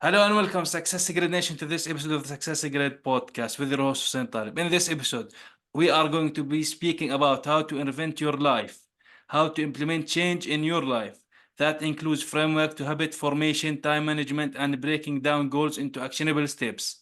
Hello and welcome, Success Grid Nation, to this episode of the Success Grid podcast with your host, Hussein Talib. In this episode, we are going to be speaking about how to invent your life, how to implement change in your life. That includes framework to habit formation, time management, and breaking down goals into actionable steps.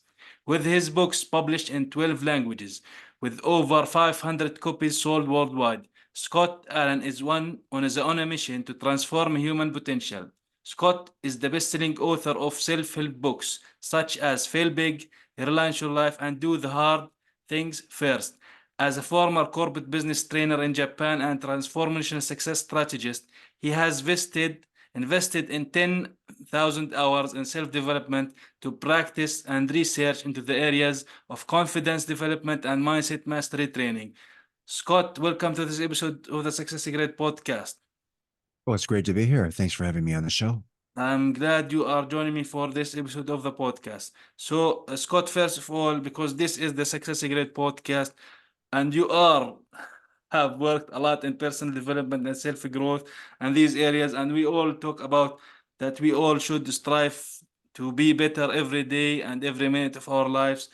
With his books published in 12 languages, with over 500 copies sold worldwide, Scott Allan is on a mission to transform human potential. Scott is the best-selling author of self-help books such as Fail Big, Relaunch Your Life, and Do the Hard Things First. As a former corporate business trainer in Japan and transformational success strategist, he has invested in 10,000 hours in self-development to practice and research into the areas of confidence development and mindset mastery training. Scott, welcome to this episode of the Success Secret podcast. Well, it's great to be here. Thanks for having me on the show. I'm glad you are joining me for this episode of the podcast. So, Scott, first of all, because this is the Success Secret podcast, and you have worked a lot in personal development and self growth and these areas, and we all talk about that we all should strive to be better every day and every minute of our lives.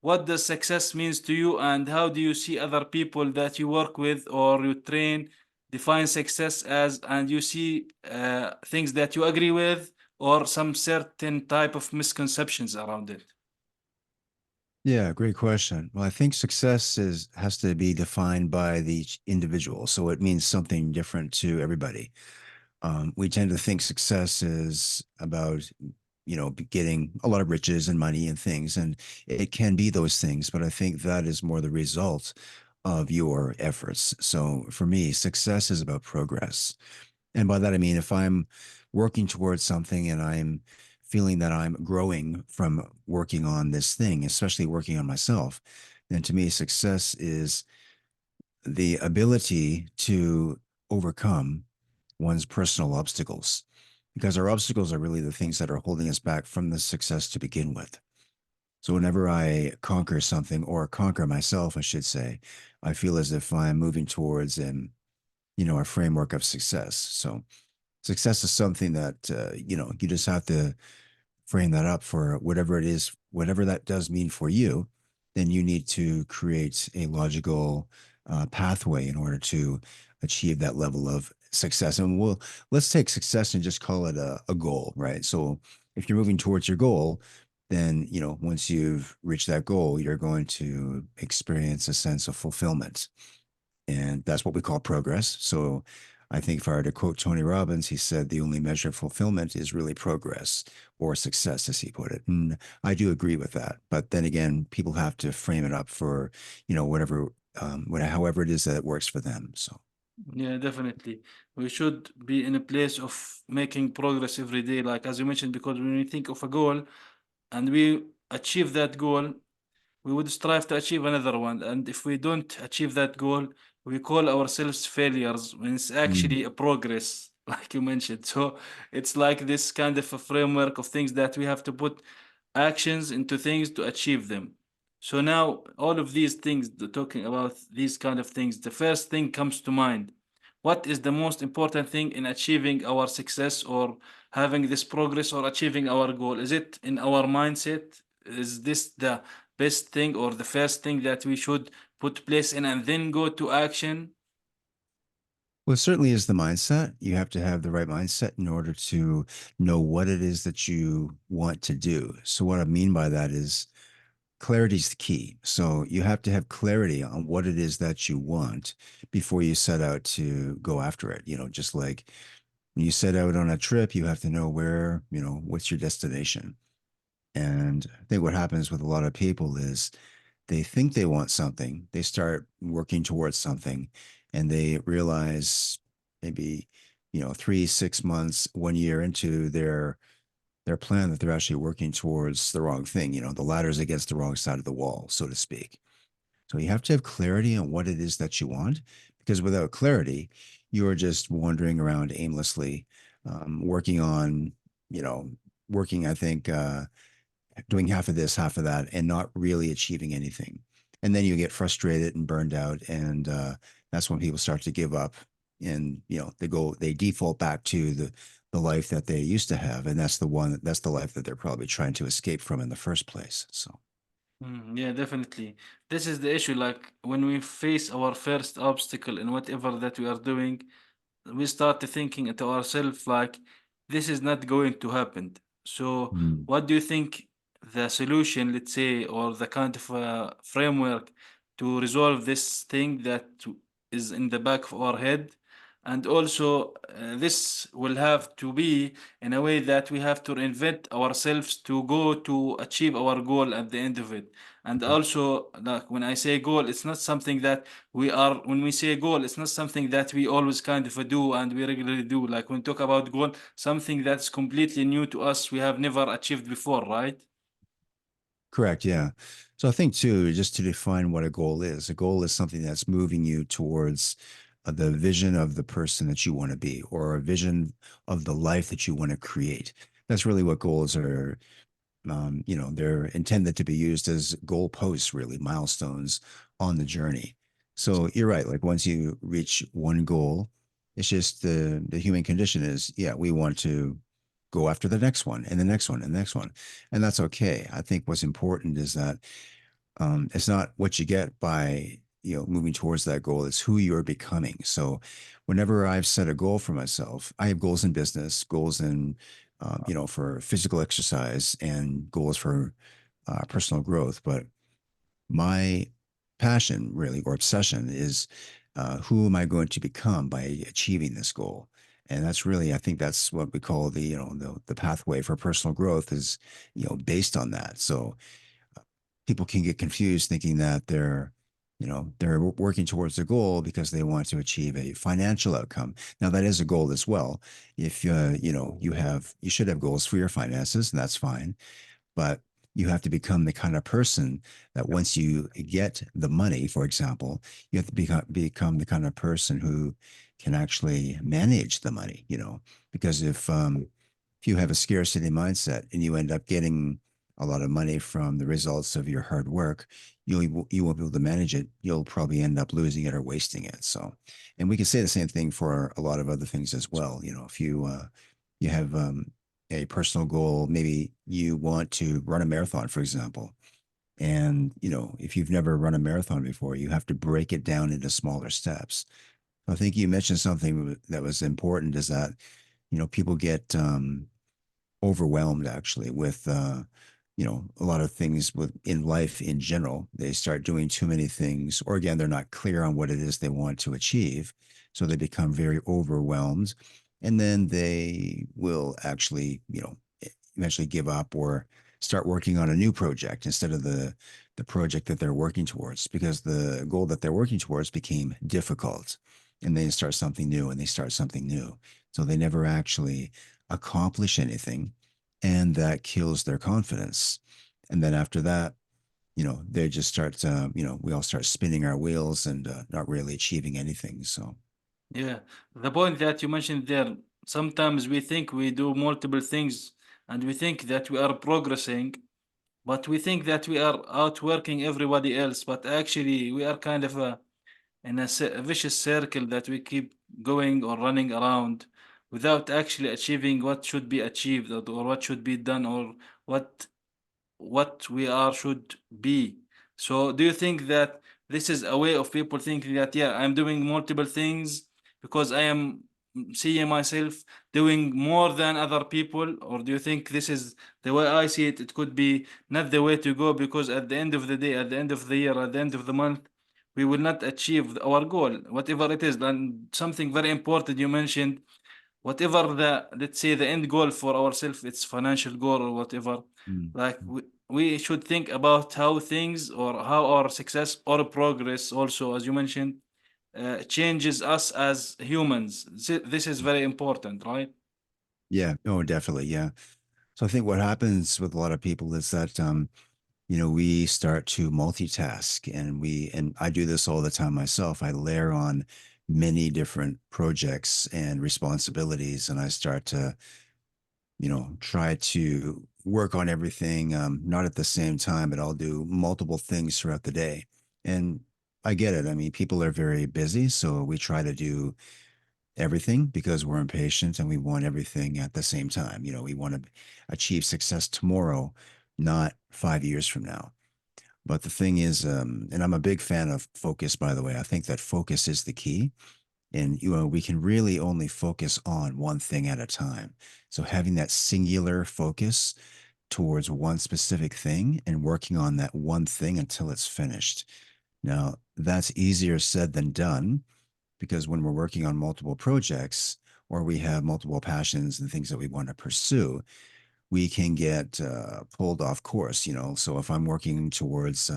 What does success means to you, and how do you see other people that you work with or you train define success as, and you see things that you agree with or some certain type of misconceptions around it? Yeah, great question. Well, I think success has to be defined by the individual, so it means something different to everybody. We tend to think success is about, getting a lot of riches and money and things, and it can be those things, but I think that is more the result of your efforts. So for me, success is about progress. And by that, I mean, if I'm working towards something and I'm feeling that I'm growing from working on this thing, especially working on myself, then to me, success is the ability to overcome one's personal obstacles, because our obstacles are really the things that are holding us back from the success to begin with. So whenever I conquer something, or conquer myself, I should say, I feel as if I'm moving towards a framework of success. So success is something that you just have to frame that up for whatever it is, whatever that does mean for you. Then you need to create a logical pathway in order to achieve that level of success. And let's take success and just call it a goal, right? So if you're moving towards your goal, then once you've reached that goal, you're going to experience a sense of fulfillment. And that's what we call progress. So I think if I were to quote Tony Robbins, he said the only measure of fulfillment is really progress, or success, as he put it. And I do agree with that. But then again, people have to frame it up for, however it is that it works for them. So Yeah, definitely. We should be in a place of making progress every day, like as you mentioned, because when we think of a goal and we achieve that goal, we would strive to achieve another one. And if we don't achieve that goal, we call ourselves failures when it's mm, actually a progress, like you mentioned. So it's like this kind of a framework of things that we have to put actions into things to achieve them. So now all of these things, talking about these kind of things, the first thing comes to mind. What is the most important thing in achieving our success or having this progress or achieving our goal? Is it in our mindset? Is this the best thing or the first thing that we should put place in and then go to action? well, it certainly is the mindset. You have to have the right mindset in order to know what it is that you want to do. So what I mean by that is clarity is the key. So you have to have clarity on what it is that you want before you set out to go after it. Just like when you set out on a trip, you have to know what's your destination. And I think what happens with a lot of people is they think they want something, they start working towards something, and they realize maybe, 3, 6 months, 1 year into their plan that they're actually working towards the wrong thing. The ladder's against the wrong side of the wall, so to speak. So you have to have clarity on what it is that you want, because without clarity, you're just wandering around aimlessly, working on, you know, working, I think, doing half of this, half of that, and not really achieving anything. And then you get frustrated and burned out. And that's when people start to give up, and they default back to the life that they used to have, and that's the life that they're probably trying to escape from in the first place. So, Yeah, definitely. This is the issue. Like when we face our first obstacle in whatever that we are doing, we start thinking to ourselves like this is not going to happen. So mm, what do you think the solution, let's say, or the kind of framework to resolve this thing that is in the back of our head? And also this will have to be in a way that we have to reinvent ourselves to go to achieve our goal at the end of it. And also, like when I say goal, it's not something that we are, when we say goal, it's not something that we always kind of do and we regularly do. Like when we talk about goal, something that's completely new to us, we have never achieved before, right? correct. Yeah. So I think too, just to define what a goal is something that's moving you towards the vision of the person that you want to be, or a vision of the life that you want to create. That's really what goals are. They're intended to be used as goalposts, really, milestones on the journey. So you're right. Like once you reach one goal, it's just the human condition is, yeah, we want to go after the next one and the next one and the next one. And that's okay. I think what's important is that it's not what you get by, moving towards that goal. It's who you're becoming. So whenever I've set a goal for myself, I have goals in business, goals in, for physical exercise and goals for personal growth. But my passion really, or obsession, is who am I going to become by achieving this goal? And that's really, I think that's what we call the pathway for personal growth is, based on that. So people can get confused thinking that they're working towards a goal because they want to achieve a financial outcome. Now that is a goal as well. If you should have goals for your finances, and that's fine, but you have to become the kind of person that once you get the money, for example, you have to become the kind of person who can actually manage the money, because if you have a scarcity mindset and you end up getting a lot of money from the results of your hard work, you won't be able to manage it. You'll probably end up losing it or wasting it. So, and we can say the same thing for a lot of other things as well. If you have a personal goal, maybe you want to run a marathon, for example, and if you've never run a marathon before, you have to break it down into smaller steps. I think you mentioned something that was important, is that people get overwhelmed actually with a lot of things with in life in general. They start doing too many things, or again, they're not clear on what it is they want to achieve, so they become very overwhelmed, and then they will actually eventually give up or start working on a new project instead of the project that they're working towards, because the goal that they're working towards became difficult, and they start something new and they start something new, so they never actually accomplish anything, and that kills their confidence. And then after that, they just start, we all start spinning our wheels and not really achieving anything. So, Yeah, the point that you mentioned there, sometimes we think we do multiple things and we think that we are progressing, but we think that we are outworking everybody else, but actually we are kind of in a vicious circle that we keep going or running around without actually achieving what should be achieved, or what should be done, or what what we are should be. So do you think that this is a way of people thinking that, yeah, I'm doing multiple things because I am seeing myself doing more than other people? Or do you think this is the way I see it? It could be not the way to go, because at the end of the day, at the end of the year, at the end of the month, we will not achieve our goal, whatever it is. And something very important you mentioned, whatever the, let's say, the end goal for ourselves, it's financial goal or whatever, mm, like we should think about how things, or how our success or progress also, as you mentioned, changes us as humans. This is very important, right? yeah, oh, definitely. Yeah. So I think what happens with a lot of people is that, we start to multitask, and I do this all the time myself. I layer on many different projects and responsibilities, and I start to, try to work on everything, not at the same time, but I'll do multiple things throughout the day. And I get it. I mean, people are very busy, so we try to do everything because we're impatient and we want everything at the same time. We want to achieve success tomorrow, not 5 years from now. But the thing is, and I'm a big fan of focus, by the way. I think that focus is the key. And we can really only focus on one thing at a time. So having that singular focus towards one specific thing and working on that one thing until it's finished. Now, that's easier said than done because when we're working on multiple projects or we have multiple passions and things that we want to pursue, we can get pulled off course. So if I'm working towards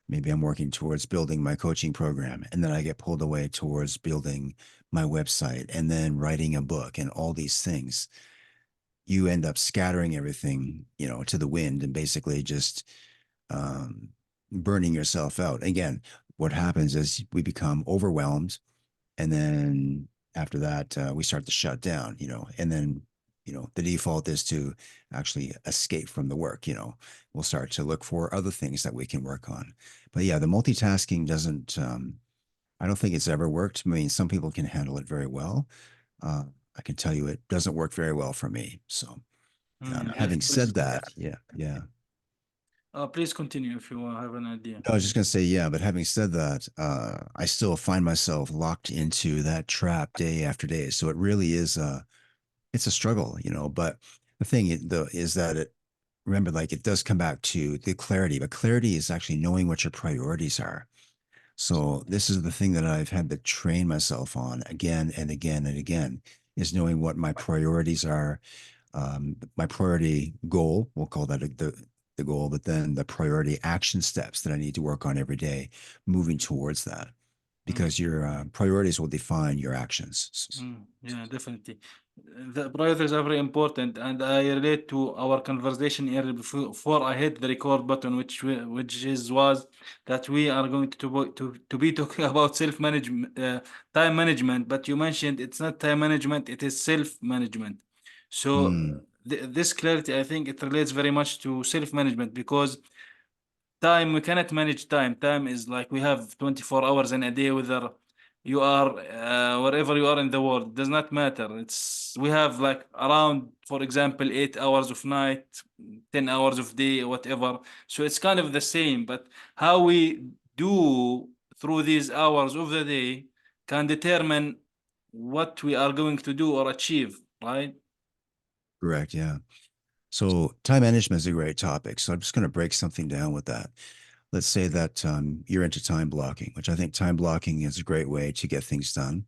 maybe I'm working towards building my coaching program, and then I get pulled away towards building my website and then writing a book and all these things. You end up scattering everything, to the wind and basically just um, burning yourself out. Again, what happens is we become overwhelmed, and then after that, we start to shut down, and then the default is to actually escape from the work. We'll start to look for other things that we can work on. But yeah, the multitasking doesn't I don't think it's ever worked. I mean, some people can handle it very well. uh, I can tell you it doesn't work very well for me. So Yes, having please. said that, yeah. Please continue if you have an idea. I was just gonna say, yeah, but having said that, I still find myself locked into that trap day after day. So it really is it's a struggle. But the thing though is that remember, like it does come back to the clarity, but clarity is actually knowing what your priorities are. So this is the thing that I've had to train myself on again and again and again, is knowing what my priorities are. My priority goal, we'll call that the goal, but then the priority action steps that I need to work on every day, moving towards that, Mm. because your priorities will define your actions. Yeah, definitely. The priorities are very important, and I relate to our conversation earlier before I hit the record button, which was that we are going to be talking about self management, time management. But you mentioned it's not time management; it is self management. So Mm, this clarity, I think, it relates very much to self management because time, we cannot manage time. Time is like we have 24 hours in a day, whether you are wherever you are in the world, it does not matter. It's we have like around, for example, 8 hours of night, 10 hours of day, whatever. So it's kind of the same, but how we do through these hours of the day can determine what we are going to do or achieve, right? correct. Yeah. So time management is a great topic. So I'm just going to break something down with that. Let's say that you're into time blocking, which I think time blocking is a great way to get things done.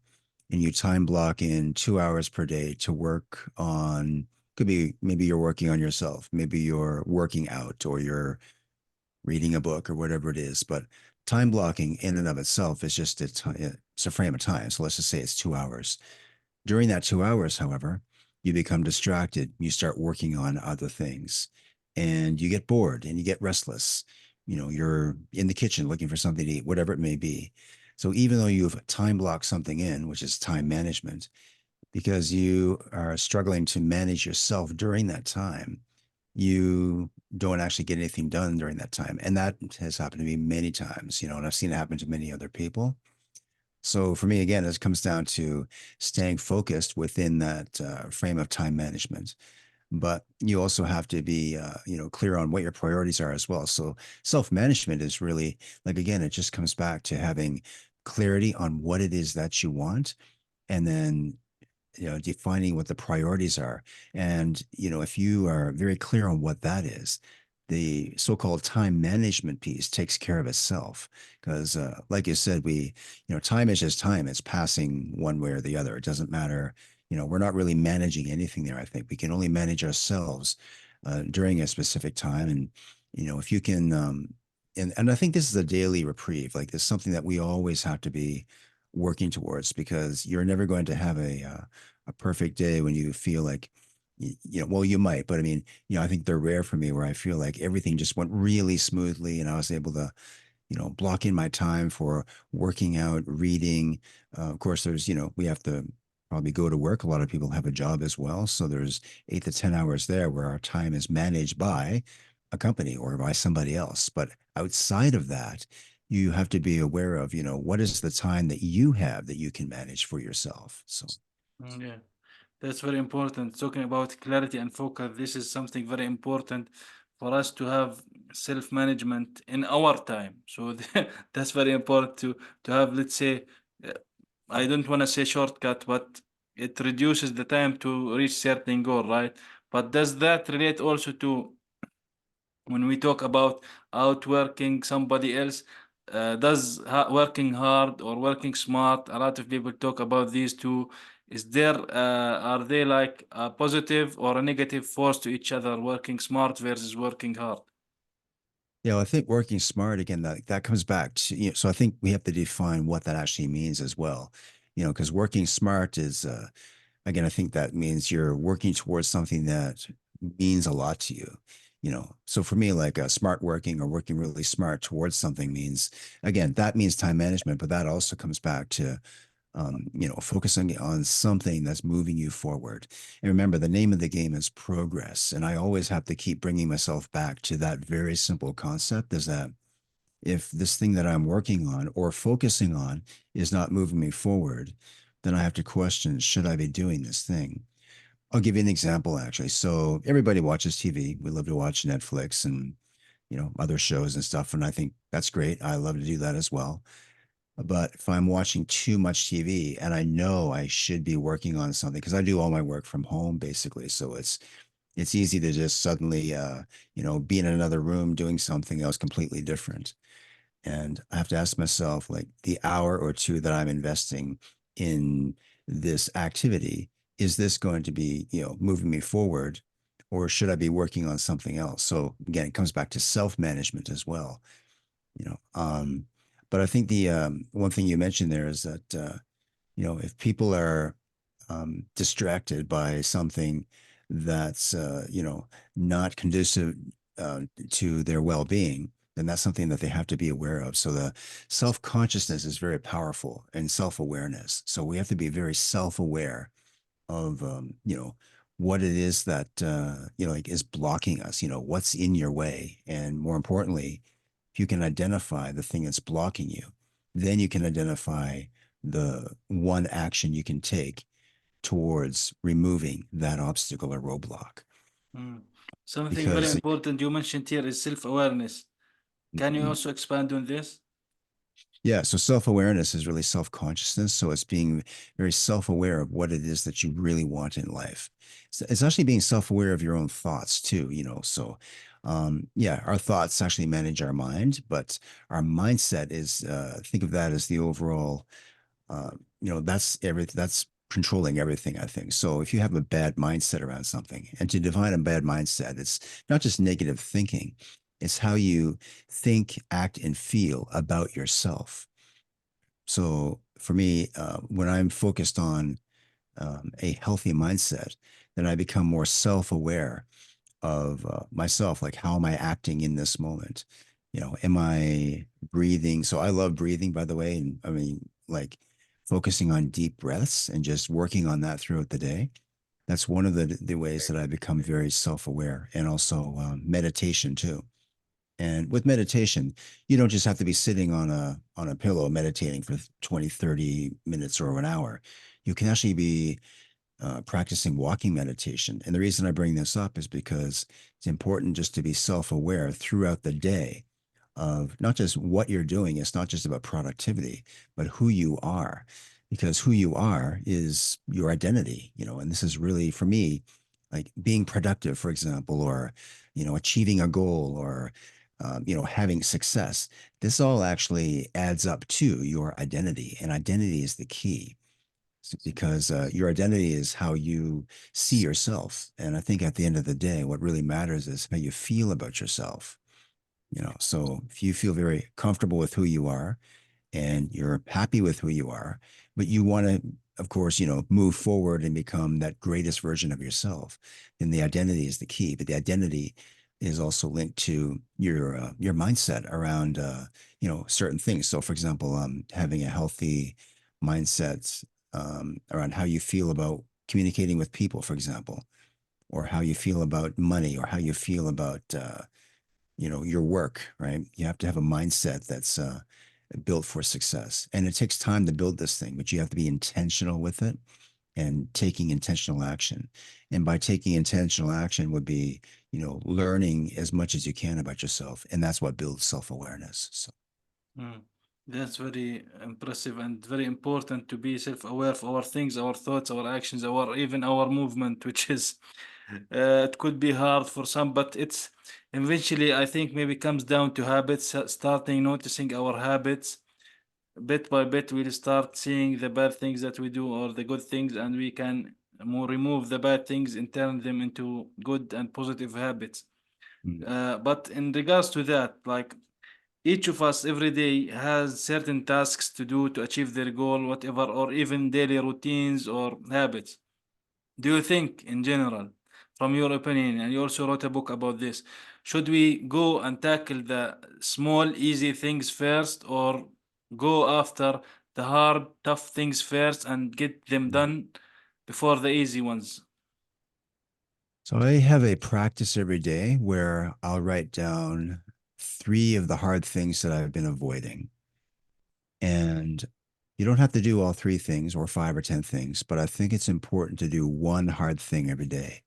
And you time block in 2 hours per day to work on, could be maybe you're working on yourself, maybe you're working out, or you're reading a book or whatever it is. But time blocking in and of itself is just it's a frame of time. So let's just say it's 2 hours. During that 2 hours, however, you become distracted. You start working on other things and you get bored and you get restless. You're in the kitchen looking for something to eat, whatever it may be. So even though you've time blocked something in, which is time management, because you are struggling to manage yourself during that time, you don't actually get anything done during that time. And that has happened to me many times, and I've seen it happen to many other people. So for me, again, it comes down to staying focused within that frame of time management. But you also have to be, clear on what your priorities are as well. So self-management is really like, again, it just comes back to having clarity on what it is that you want, and then defining what the priorities are. And if you are very clear on what that is, the so-called time management piece takes care of itself. Because like you said, time is just time. It's passing one way or the other. It doesn't matter. We're not really managing anything there. I think we can only manage ourselves during a specific time. And if you can and I think this is a daily reprieve. Like, there's something that we always have to be working towards, because you're never going to have a perfect day when you feel like, well, you might, but I mean, I think they're rare for me, where I feel like everything just went really smoothly and I was able to, block in my time for working out, reading. Of course, there's, we have to probably go to work. A lot of people have a job as well. So there's 8 to 10 hours there where our time is managed by a company or by somebody else. But outside of that, you have to be aware of, what is the time that you have that you can manage for yourself. So, Yeah. That's very important. Talking about clarity and focus, this is something very important for us to have self-management in our time. So that's very important to have, let's say, uh, I don't want to say shortcut, but it reduces the time to reach certain goal, right? But does that relate also to when we talk about outworking somebody else? Does working hard or working smart? A lot of people talk about these two. Is there are they like a positive or a negative force to each other? Working smart versus working hard. I think working smart again, that comes back to, so I think we have to define what that actually means as well. Because working smart is, again, I think that means you're working towards something that means a lot to you. So for me, like smart working or working really smart towards something means, again, that means time management, but that also comes back to focusing on something that's moving you forward. And remember, the name of the game is progress. And I always have to keep bringing myself back to that very simple concept is that if this thing that I'm working on or focusing on is not moving me forward, then I have to question, should I be doing this thing? I'll give you an example, actually. So everybody watches TV. We love to watch Netflix and, other shows and stuff. And I think that's great. I love to do that as well. But if I'm watching too much TV and I know I should be working on something, because I do all my work from home basically. So it's easy to just suddenly be in another room doing something else completely different. And I have to ask myself, like the hour or two that I'm investing in this activity, is this going to be, moving me forward? Or should I be working on something else? So again, it comes back to self-management as well you know. But I think the one thing you mentioned there is that if people are distracted by something that's not conducive to their well-being, then that's something that they have to be aware of. So the self-consciousness is very powerful and self-awareness. So we have to be very self-aware of what it is that like is blocking us, what's in your way, and more importantly, if you can identify the thing that's blocking you, then you can identify the one action you can take towards removing that obstacle or roadblock. Mm. Something very Because important you mentioned here is self-awareness. Can you also expand on this? yeah, so self-awareness is really self-consciousness. So it's being very self-aware of what it is that you really want in life. It's actually being self-aware of your own thoughts too, So yeah, our thoughts actually manage our mind, but our mindset is think of that as the overall uh, that's everything, that's controlling everything, I think. So if you have a bad mindset around something, and to define a bad mindset, it's not just negative thinking, it's how you think, act, and feel about yourself. So for me, when I'm focused on a healthy mindset, then I become more self-aware of myself. Like, how am I acting in this moment? Am I breathing? So I love breathing, by the way. And I mean, like focusing on deep breaths and just working on that throughout the day. That's one of the ways that I become very self-aware, and also meditation too. And with meditation, you don't just have to be sitting on a pillow meditating for 20, 30 minutes or an hour. You can actually be practicing walking meditation. And the reason I bring this up is because it's important just to be self-aware throughout the day of not just what you're doing. It's not just about productivity, but who you are, because who you are is your identity, and this is really for me, like being productive, for example, or, achieving a goal, or, having success. This all actually adds up to your identity, and identity is the key because your identity is how you see yourself. And I think at the end of the day, what really matters is how you feel about yourself. So if you feel very comfortable with who you are and you're happy with who you are, but you want to, of course, move forward and become that greatest version of yourself, then the identity is the key. But the identity is also linked to your mindset around certain things. So, for example, having a healthy mindset around how you feel about communicating with people, for example, or how you feel about money, or how you feel about your work, right? You have to have a mindset that's built for success. And it takes time to build this thing, but you have to be intentional with it and taking intentional action. And by taking intentional action would be, learning as much as you can about yourself. And that's what builds self-awareness. So Mm. That's very impressive and very important to be self-aware of our things, our thoughts, our actions, our even our movement, which is it could be hard for some, but it's eventually I think maybe comes down to habits, starting noticing our habits bit by bit. We'll start seeing the bad things that we do or the good things, and we can more remove the bad things and turn them into good and positive habits. mm. But in regards to that, like each of us every day has certain tasks to do to achieve their goal, whatever, or even daily routines or habits. Do you think, in general, from your opinion, and you also wrote a book about this, should we go and tackle the small, easy things first, or go after the hard, tough things first and get them done before the easy ones? So I have a practice every day where I'll write down three of the hard things that I've been avoiding. And you don't have to do all three things or five or 10 things, but I think it's important to do one hard thing every day.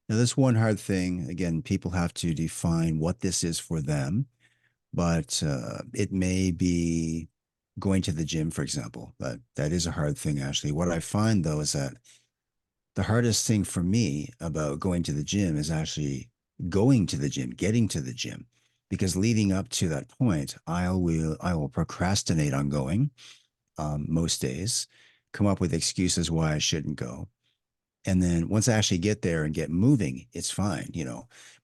Now, this one hard thing, again, people have to define what this is for them, but it may be going to the gym, for example. That is a hard thing, actually. What I find, though, is that the hardest thing for me about going to the gym is actually going to the gym, getting to the gym, because leading up to that point, I will procrastinate on going most days, come up with excuses why I shouldn't go. And then once I actually get there and get moving, it's fine.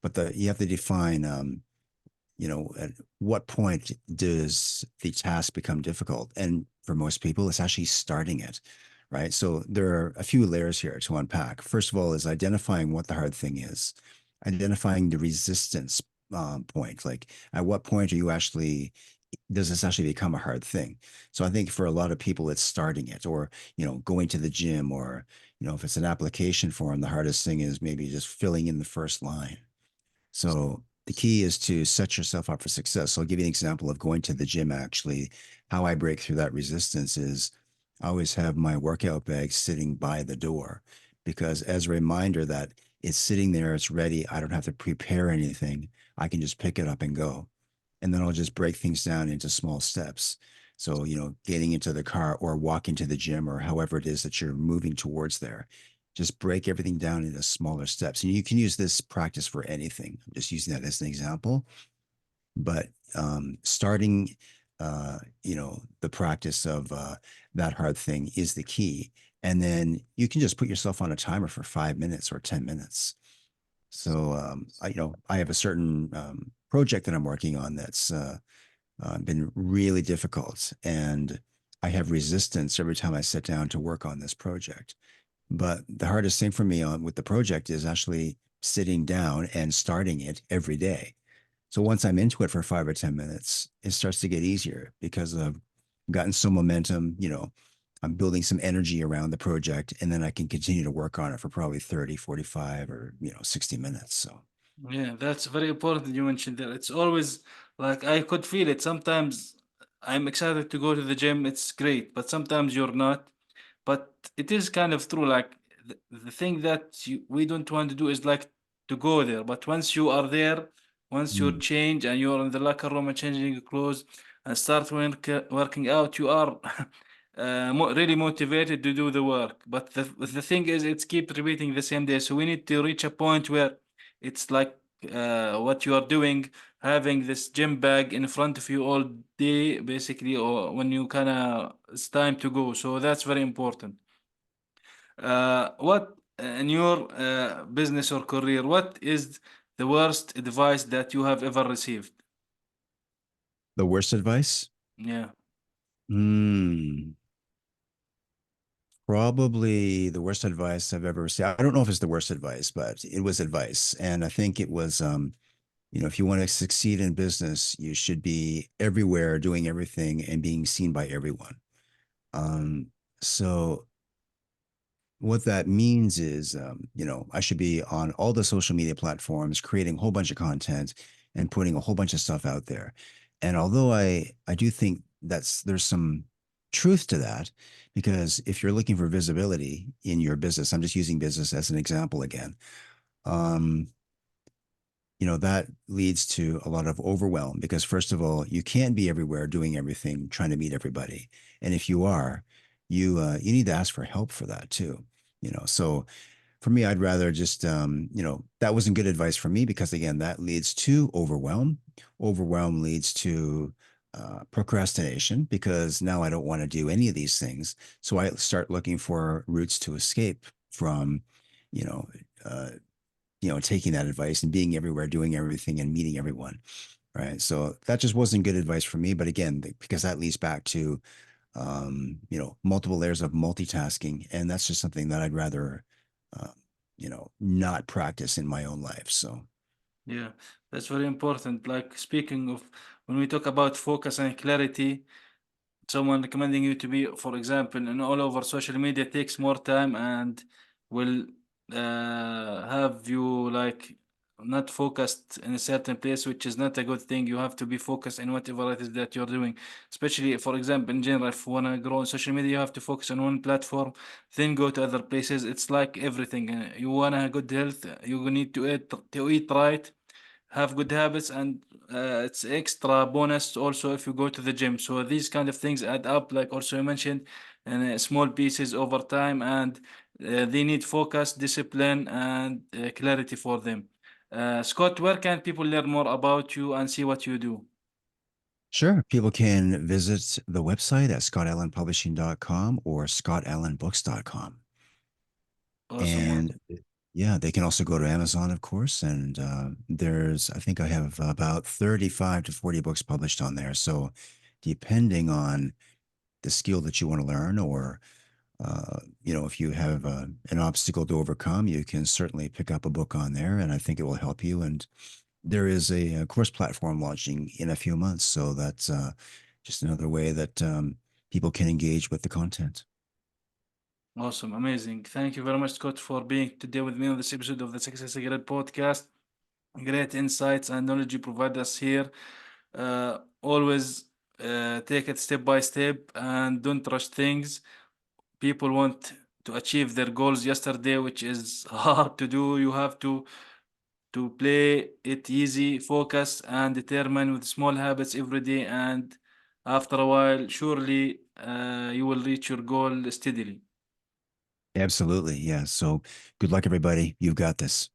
But you have to define, at what point does the task become difficult? And for most people, it's actually starting it, right? So there are a few layers here to unpack. First of all, is identifying what the hard thing is, identifying the resistance point. Like, at what point are you actually does this actually become a hard thing? So I think for a lot of people, it's starting it, or going to the gym, or if it's an application form, the hardest thing is maybe just filling in the first line. So the key is to set yourself up for success. So I'll give you an example of going to the gym. Actually, how I break through that resistance is I always have my workout bag sitting by the door, because as a reminder that it's sitting there, it's ready. I don't have to prepare anything. I can just pick it up and go. And then I'll just break things down into small steps. So, getting into the car or walking to the gym or however it is that you're moving towards there, just break everything down into smaller steps. And you can use this practice for anything. I'm just using that as an example. But starting, the practice of that hard thing is the key. And then you can just put yourself on a timer for 5 minutes or 10 minutes. So, I have a certain project that I'm working on that's been really difficult. And I have resistance every time I sit down to work on this project. But the hardest thing for me on with the project is actually sitting down and starting it every day. So once I'm into it for 5 or 10 minutes, it starts to get easier because I've gotten some momentum. I'm building some energy around the project, and then I can continue to work on it for probably 30, 45, or 60 minutes. So Yeah, that's very important you mentioned that. It's always like I could feel it. Sometimes I'm excited to go to the gym, it's great, but sometimes you're not. But it is kind of true. Like the thing that we don't want to do is like to go there. But once you are there, once you mm, change and you're in the locker room and changing your clothes and start working out, you are really motivated to do the work. But the thing is, it's keep repeating the same day. So we need to reach a point where it's like what you are doing, having this gym bag in front of you all day, basically, or when you kind of it's time to go. So that's very important. What in your business or career, what is the worst advice that you have ever received? the worst advice? Yeah. Hmm. Probably the worst advice I've ever received. I don't know if it's the worst advice, but it was advice. And I think it was, if you want to succeed in business, you should be everywhere, doing everything and being seen by everyone. Um, so what that means is, I should be on all the social media platforms, creating a whole bunch of content, and putting a whole bunch of stuff out there. And although I do think there's some truth to that, because if you're looking for visibility in your business, I'm just using business as an example again. Um, that leads to a lot of overwhelm because first of all, you can't be everywhere doing everything, trying to meet everybody. And if you are, you need to ask for help for that too. So for me, I'd rather just, that wasn't good advice for me because again, that leads to overwhelm. Overwhelm leads to procrastination because now I don't want to do any of these things. So I start looking for routes to escape from, you know, uh, taking that advice and being everywhere, doing everything and meeting everyone. Right. So that just wasn't good advice for me. But again, because that leads back to, multiple layers of multitasking. And that's just something that I'd rather, uh, not practice in my own life. So, Yeah, that's very important. Like speaking of, when we talk about focus and clarity, someone recommending you to be, for example, in all over social media takes more time and will have you like not focused in a certain place, which is not a good thing. You have to be focused in whatever it is that you're doing. Especially, for example, in general, if you wanna grow on social media, you have to focus on one platform, then go to other places. It's like everything. You wanna good health, you need to eat right, have good habits, and it's extra bonus also if you go to the gym. So these kind of things add up, like also you mentioned, in small pieces over time, and they need focus, discipline, and clarity for them. Scott, where can people learn more about you and see what you do? sure, people can visit the website at scottallenpublishing.com or scottallenbooks.com. Awesome, And awesome. yeah, they can also go to Amazon, of course. And I think I have about 35 to 40 books published on there. So depending on the skill that you want to learn, or if you have an obstacle to overcome, you can certainly pick up a book on there, and I think it will help you. And there is a course platform launching in a few months, so that's just another way that people can engage with the content. Awesome, amazing. Thank you very much, Scott, for being today with me on this episode of the Success Secret podcast. Great insights and knowledge you provide us here. Always take it step by step and don't rush things. People want to achieve their goals yesterday, which is hard to do. You have to play it easy, focus, and determine with small habits every day. And after a while, surely you will reach your goal steadily. Absolutely, yeah. So good luck, everybody. You've got this.